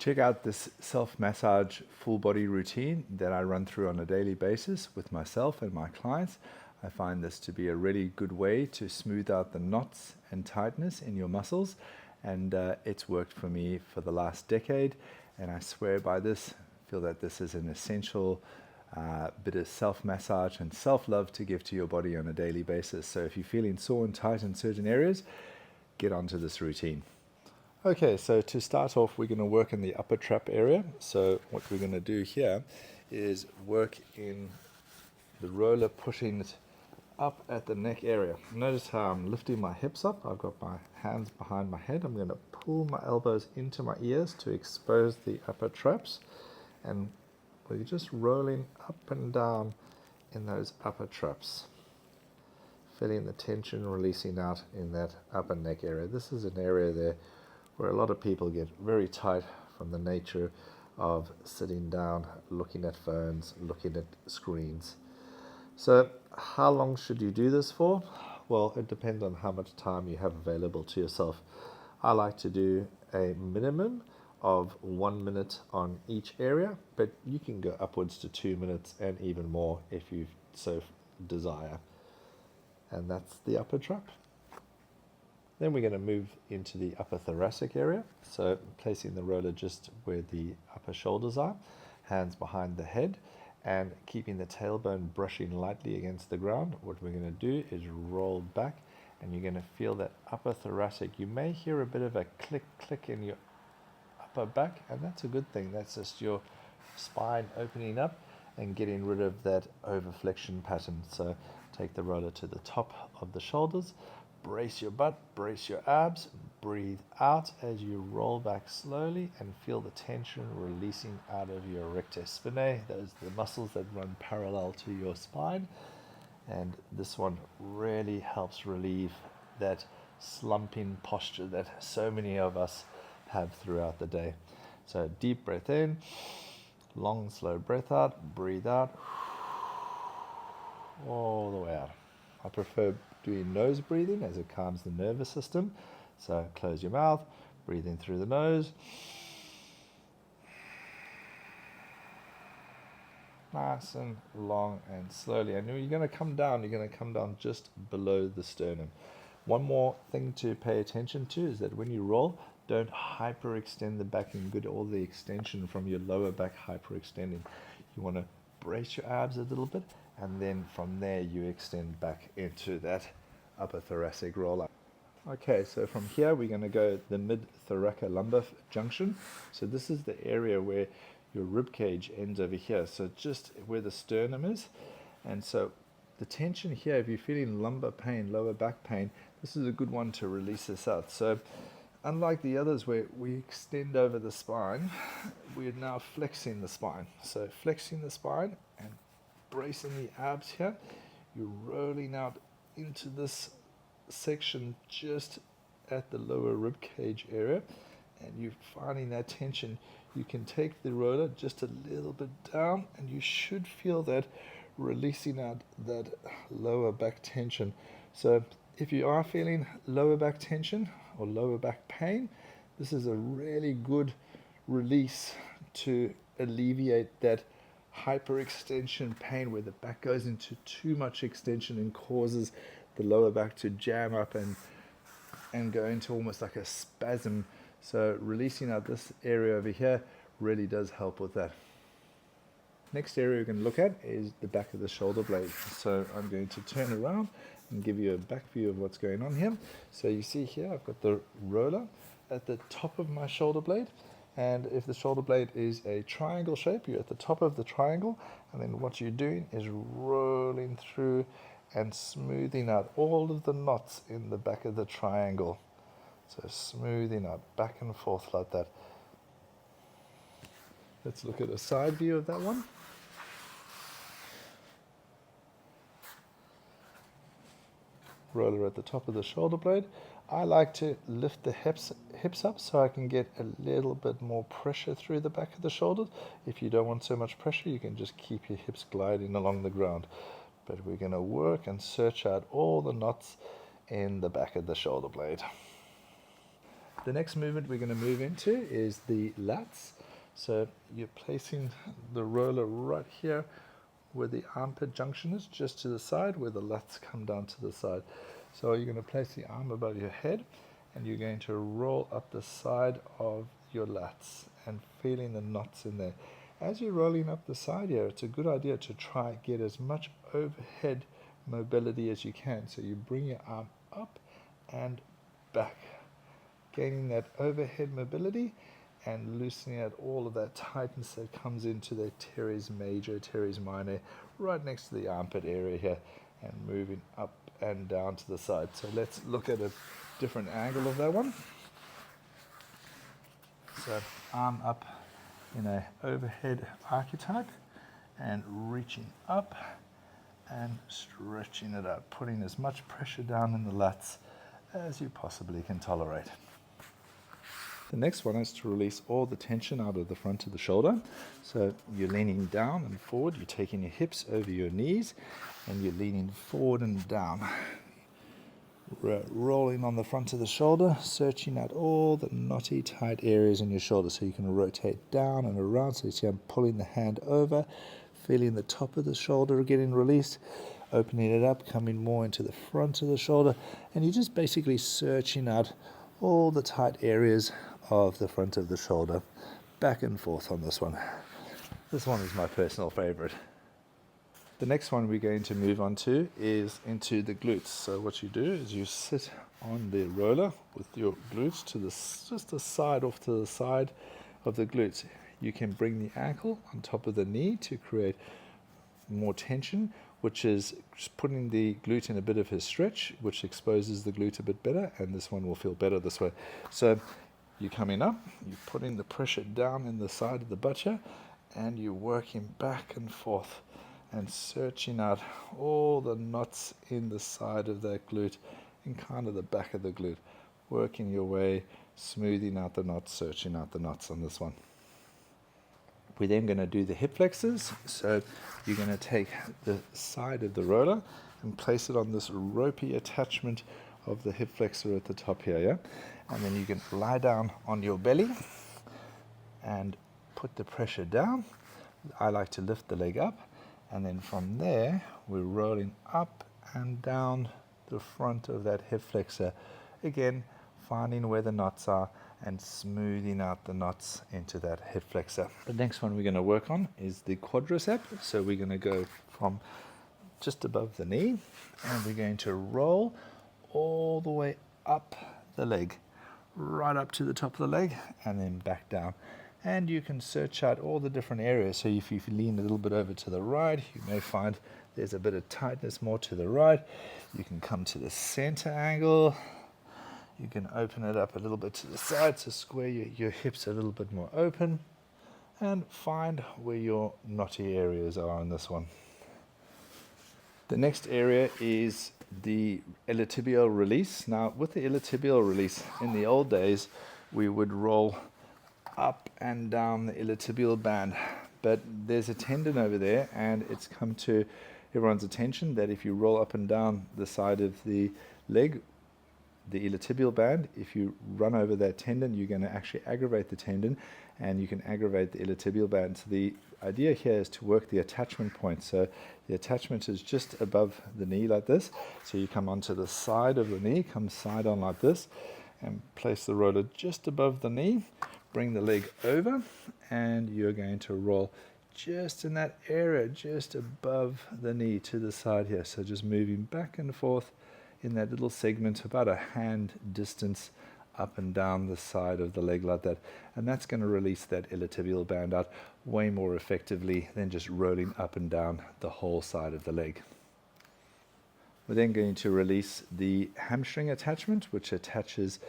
Check out this self-massage full body routine that I run through on a daily basis with myself and my clients. I find this to be a really good way to smooth out the knots and tightness in your muscles, and it's worked for me for the last decade, and I swear by this. I feel that this is an essential bit of self-massage and self-love to give to your body on a daily basis. So if you're feeling sore and tight in certain areas, get onto this routine. Okay, so to start off, we're going to work in the upper trap area. So what we're going to do here is work in the roller, pushing it up at the neck area. Notice how I'm lifting my hips up. I've got my hands behind my head. I'm going to pull my elbows into my ears to expose the upper traps, and we're just rolling up and down in those upper traps, feeling the tension releasing out in that upper neck area. This is an area there where a lot of people get very tight from the nature of sitting down, looking at phones, looking at screens. So how long should you do this for? Well, it depends on how much time you have available to yourself. I like to do a minimum of 1 minute on each area, but you can go upwards to 2 minutes and even more if you so desire. And that's the upper trap. Then we're going to move into the upper thoracic area. So placing the roller just where the upper shoulders are, hands behind the head, and keeping the tailbone brushing lightly against the ground. What we're going to do is roll back, and you're going to feel that upper thoracic. You may hear a bit of a click in your upper back, and that's a good thing. That's just your spine opening up and getting rid of that overflexion pattern. So take the roller to the top of the shoulders, brace your butt, brace your abs, breathe out as you roll back slowly and feel the tension releasing out of your rectus spinae. Those are the muscles that run parallel to your spine, and this one really helps relieve that slumping posture that so many of us have throughout the day. So deep breath in, long slow breath out, breathe out all the way out. I prefer doing nose breathing as it calms the nervous system. So close your mouth, breathe in through the nose. Nice and long and slowly. And you're going to come down just below the sternum. One more thing to pay attention to is that when you roll, don't hyperextend the back and get all the extension from your lower back hyperextending. You want to brace your abs a little bit, and then from there you extend back into that upper thoracic roll up. Okay, so from here we're going to go the mid-thoracolumbar junction. So this is the area where your rib cage ends over here, so just where the sternum is. And so the tension here, if you're feeling lumbar pain, lower back pain, this is a good one to release this out. So unlike the others where we extend over the spine, we're now flexing the spine. So flexing the spine and bracing the abs here. You're rolling out into this section just at the lower rib cage area, and you're finding that tension. You can take the roller just a little bit down, and you should feel that releasing out that lower back tension. So if you are feeling lower back tension or lower back pain, this is a really good release to alleviate that hyperextension pain where the back goes into too much extension and causes the lower back to jam up and go into almost like a spasm. So releasing out this area over here really does help with that. Next area we're going to look at is the back of the shoulder blade. So I'm going to turn around and give you a back view of what's going on here. So you see here I've got the roller at the top of my shoulder blade, and if the shoulder blade is a triangle shape, you're at the top of the triangle, and then what you're doing is rolling through and smoothing out all of the knots in the back of the triangle. So smoothing out back and forth like that. Let's look at a side view of that one. Roller at the top of the shoulder blade. I like to lift the hips up so I can get a little bit more pressure through the back of the shoulders. If you don't want so much pressure, you can just keep your hips gliding along the ground. But we're going to work and search out all the knots in the back of the shoulder blade. The next movement we're going to move into is the lats. So you're placing the roller right here where the armpit junction is, just to the side where the lats come down to the side. So you're going to place the arm above your head and you're going to roll up the side of your lats and feeling the knots in there. As you're rolling up the side here, it's a good idea to try get as much overhead mobility as you can. So you bring your arm up and back, gaining that overhead mobility and loosening out all of that tightness that comes into the teres major, teres minor, right next to the armpit area here, and moving up and down to the side. So let's look at a different angle of that one. So arm up in a overhead archetype and reaching up and stretching it out, putting as much pressure down in the lats as you possibly can tolerate. The next one is to release all the tension out of the front of the shoulder. So you're leaning down and forward, you're taking your hips over your knees and you're leaning forward and down. Rolling on the front of the shoulder, searching out all the knotty, tight areas in your shoulder so you can rotate down and around. So you see I'm pulling the hand over, feeling the top of the shoulder getting released, opening it up, coming more into the front of the shoulder, and you're just basically searching out all the tight areas of the front of the shoulder, back and forth on this one. This one is my personal favorite. The next one we're going to move on to is into the glutes. So what you do is you sit on the roller with your glutes to just the side, off to the side of the glutes. You can bring the ankle on top of the knee to create more tension, which is just putting the glute in a bit of a stretch, which exposes the glute a bit better, and this one will feel better this way. So you're coming up, you're putting the pressure down in the side of the butt here, and you're working back and forth and searching out all the knots in the side of that glute, in kind of the back of the glute, working your way, smoothing out the knots, searching out the knots on this one. We're then going to do the hip flexors. So you're going to take the side of the roller and place it on this ropey attachment of the hip flexor at the top here, yeah? And then you can lie down on your belly and put the pressure down. I like to lift the leg up, and then from there we're rolling up and down the front of that hip flexor, again finding where the knots are and smoothing out the knots into that hip flexor. The next one we're going to work on is the quadricep. So we're going to go from just above the knee and we're going to roll all the way up the leg, right up to the top of the leg and then back down. And you can search out all the different areas. So if you lean a little bit over to the right, you may find there's a bit of tightness more to the right. You can come to the center angle. You can open it up a little bit to the side to square your hips a little bit more open and find where your knotty areas are in this one. The next area is the iliotibial release. Now with the iliotibial release, in the old days, we would roll up and down the iliotibial band, but there's a tendon over there and it's come to everyone's attention that if you roll up and down the side of the leg, the iliotibial band, if you run over that tendon, you're going to actually aggravate the tendon and you can aggravate the iliotibial band. So the idea here is to work the attachment point. So the attachment is just above the knee like this. So you come onto the side of the knee, come side on like this, and place the roller just above the knee. Bring the leg over and you're going to roll just in that area, just above the knee to the side here. So just moving back and forth in that little segment, about a hand distance up and down the side of the leg like that. And that's going to release that iliotibial band out way more effectively than just rolling up and down the whole side of the leg. We're then going to release the hamstring attachment, which attaches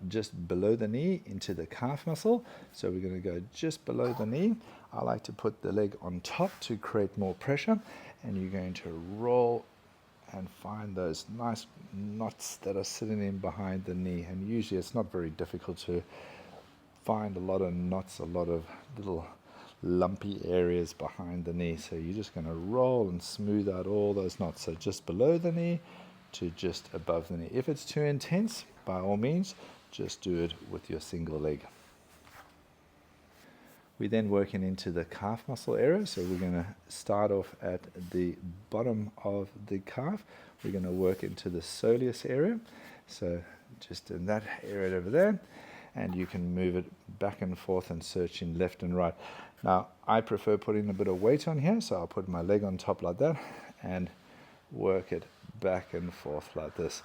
just below the knee into the calf muscle. So we're going to go just below the knee. I like to put the leg on top to create more pressure, and you're going to roll and find those nice knots that are sitting in behind the knee. And usually it's not very difficult to find a lot of knots, a lot of little lumpy areas behind the knee. So you're just going to roll and smooth out all those knots. So just below the knee to just above the knee. If it's too intense, by all means, just do it with your single leg. We're then working into the calf muscle area, so we're going to start off at the bottom of the calf. We're going to work into the soleus area, so just in that area over there, and you can move it back and forth and searching left and right. Now, I prefer putting a bit of weight on here, so I'll put my leg on top like that and work it back and forth like this.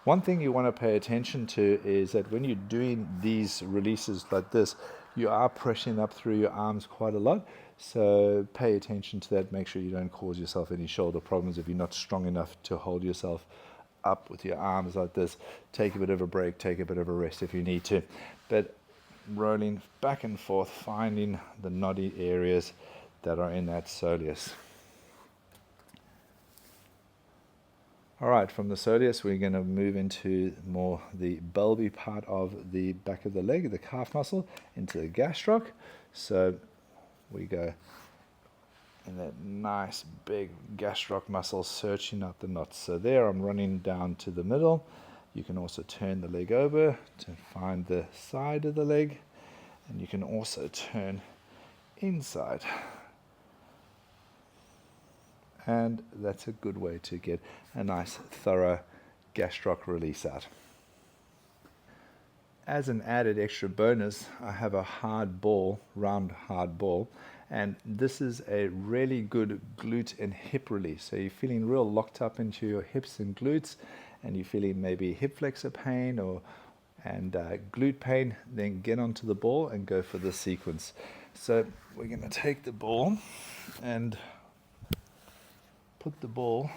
One thing you want to pay attention to is that when you're doing these releases like this, you are pressing up through your arms quite a lot, so pay attention to that. Make sure you don't cause yourself any shoulder problems if you're not strong enough to hold yourself up with your arms like this. Take a bit of a break, take a bit of a rest if you need to, but rolling back and forth, finding the knotty areas that are in that soleus. All right, from the soleus, we're going to move into more the bulby part of the back of the leg, the calf muscle, into the gastroc. So we go in that nice big gastroc muscle, searching out the knots. So there I'm running down to the middle. You can also turn the leg over to find the side of the leg, and you can also turn inside. And that's a good way to get a nice thorough gastroc release out. As an added extra bonus, I have a hard ball, round hard ball, and this is a really good glute and hip release. So you're feeling real locked up into your hips and glutes, and you're feeling maybe hip flexor pain and glute pain, then get onto the ball and go for the sequence. So we're going to take the ball and put the ball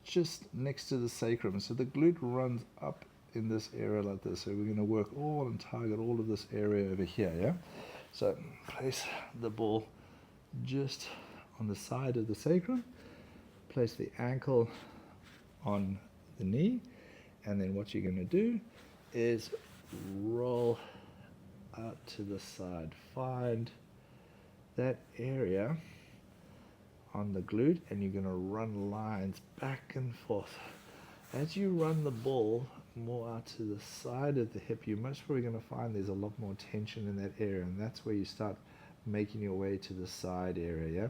just next to the sacrum. So the glute runs up in this area like this. So we're going to work all and target all of this area over here, yeah? So place the ball just on the side of the sacrum, place the ankle on the knee, and then what you're going to do is roll out to the side. Find that area on the glute, and you're going to run lines back and forth. As you run the ball more out to the side of the hip, you're most probably going to find there's a lot more tension in that area, and that's where you start making your way to the side area, yeah?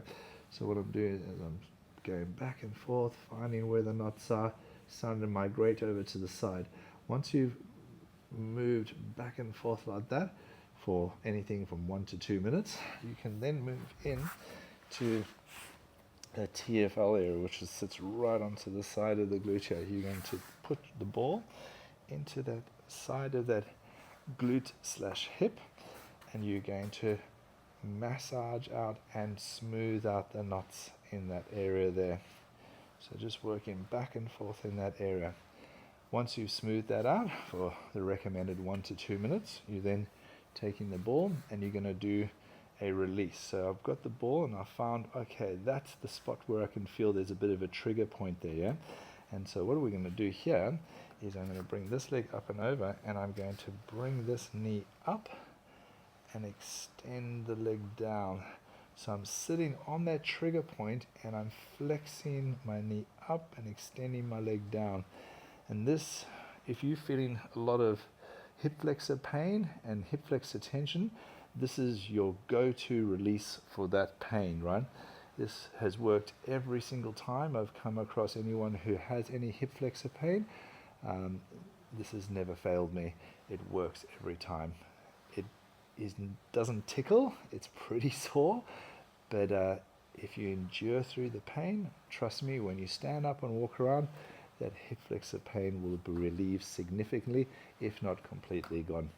So what I'm doing is I'm going back and forth, finding where the knots are, starting to migrate over to the side. Once you've moved back and forth like that for anything from 1 to 2 minutes, you can then move in to the TFL area, which sits right onto the side of the glute here. You're going to put the ball into that side of that glute slash hip, and you're going to massage out and smooth out the knots in that area there. So just working back and forth in that area. Once you've smoothed that out for the recommended 1 to 2 minutes, you're then taking the ball and you're going to do a release. So I've got the ball and I found, okay, that's the spot where I can feel there's a bit of a trigger point there, yeah? And so what we're going to do here is I'm going to bring this leg up and over, and I'm going to bring this knee up and extend the leg down. So I'm sitting on that trigger point and I'm flexing my knee up and extending my leg down. And this, if you're feeling a lot of hip flexor pain and hip flexor tension, this is your go-to release for that pain, right? This has worked every single time I've come across anyone who has any hip flexor pain. This has never failed me. It works every time. It doesn't tickle, it's pretty sore, but if you endure through the pain, trust me, when you stand up and walk around, that hip flexor pain will be relieved significantly, if not completely gone.